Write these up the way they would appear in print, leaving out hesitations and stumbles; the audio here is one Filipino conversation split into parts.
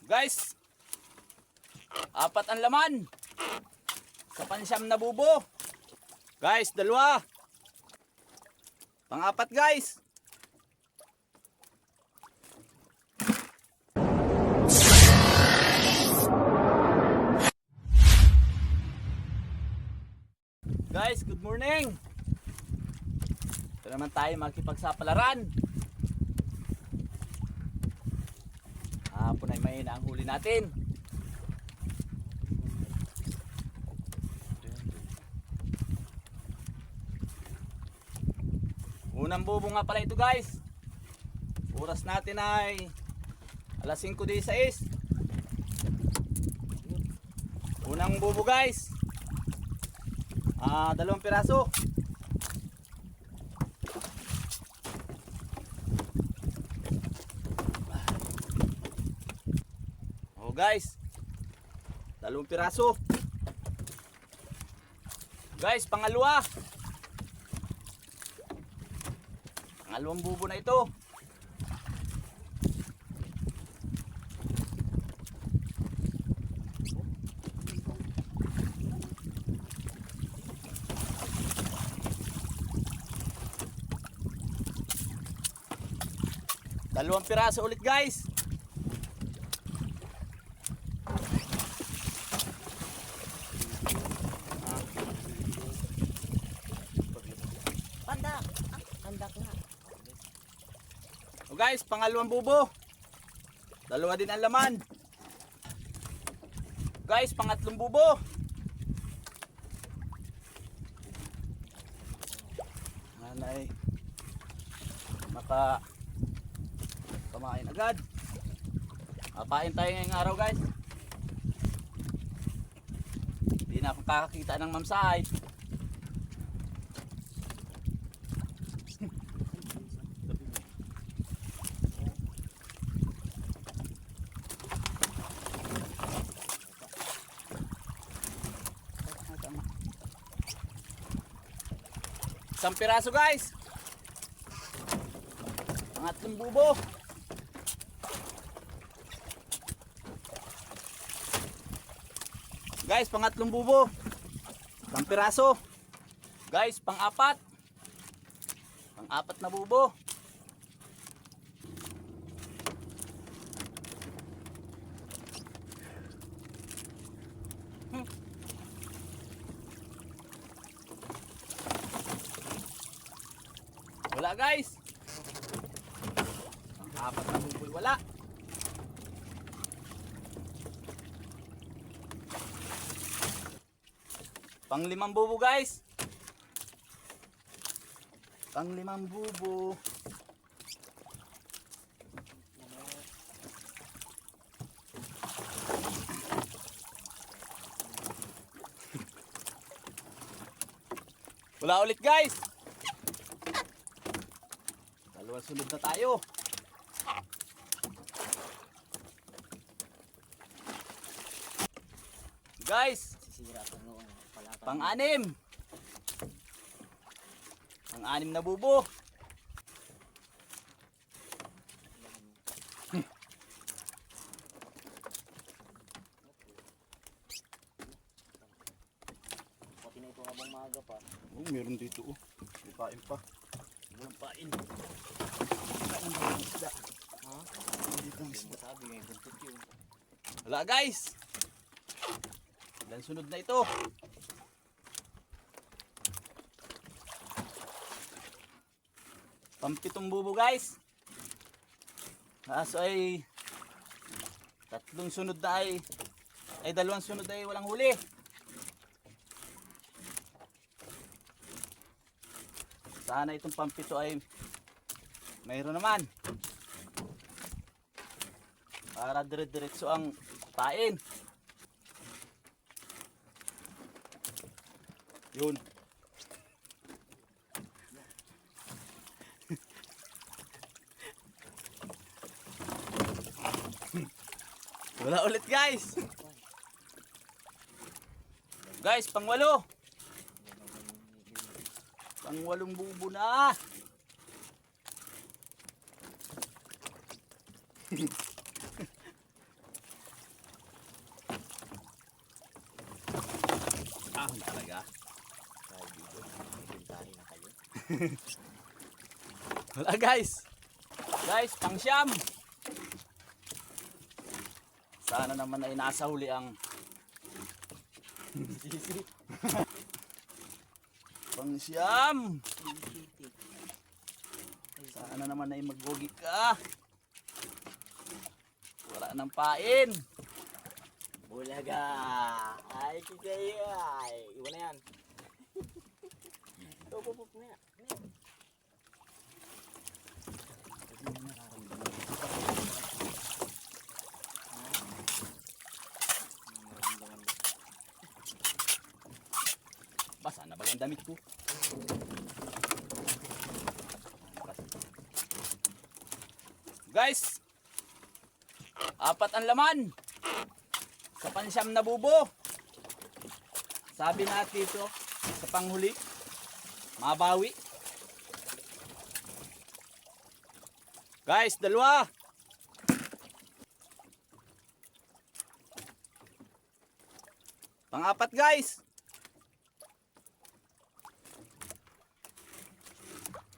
Guys, apat ang laman sa pansyam na bubo. Guys, dalawa. Pang-apat guys. Guys, good morning. Ito naman tayo magkipagsapalaran. Hapon ay mahina ang huli natin. Unang bubo nga pala ito guys. Oras natin ay alas 5:16. Unang bubo guys. Dalawang piraso. Oh guys. Dalawang piraso. Guys, pangalawa. Pangalawang bubo na ito. Dalawang piraso ulit guys. Pandak. Pandak na. O guys, pangalawang bubo. Dalawa din ang laman. Guys, pangatlong bubo. Nanay. Maka kumain agad. Papain tayo ngayong araw guys. Hindi na ako kakakita ng mamsahay. Isang piraso guys. Pangatlong bubo. Guys, pangatlong bubo. Isang piraso. Guys, pang-apat. Pang-apat na bubo. Wala guys. Pang-apat na bubo wala. Pang-limang bubo guys. Pang-limang bubo. Wala ulit guys. Dalawang sunod na tayo. Guys, Sisira pa noon. pang-anim. Pang-anim na bubo. Pati na ito habang maaga pa. Oh, meron dito oh. May pain pa. Walang pain. Pain ng isda. Ha? Dito ang isda. Sabi may buntot yun. Wala guys. Ilan sunod na ito. Pampitong bubo guys. Kaso ay tatlong sunod na ay dalawang sunod ay walang huli. Sana itong pampito ay mayroon naman. Para dire-diretso ang pain. Yun. Wala ulit guys. Guys, pang-walo. Pang-walong bubo na. Nagari na kayo. Wala guys. Guys, pang siyam. Sana naman ay nasa huli ang pang siyam. Sana naman ay maggogi ka. Wala nang pain. Bulaga! Ay, kikaya! Ay, iwan na yan. Ito, pupuk na yan. Basa na ba yung damit ko? Guys, apat ang laman sa pansyam na bubo. Sabi natin ito sa panghuli, mabawi. Guys, dalawa. Pang-apat guys.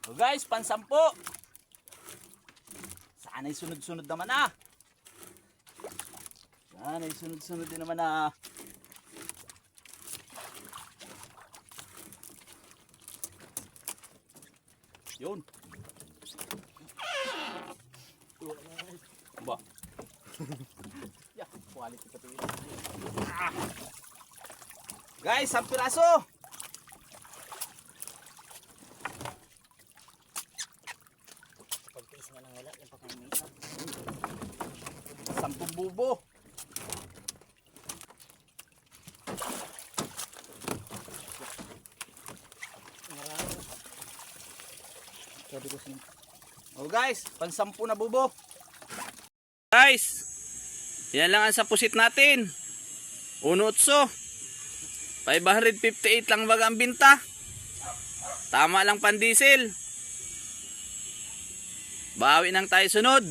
So guys, pansampo. Sana'y sunod-sunod naman ah. Sana'y sunod-sunod din naman ah. Yun. Ba. Yeah, quality pa ito yun. Guys, 10 piraso. Pagkais nga nang wala, yung pakainisa. 10 bubo. Marami. Sabi ko siya. Oh guys, pang-10 na bubo. Guys, yan lang ang sapusit natin. 1.8. 558 lang baga ang binta. Tama lang pan diesel. Bawi nang tayo sunod.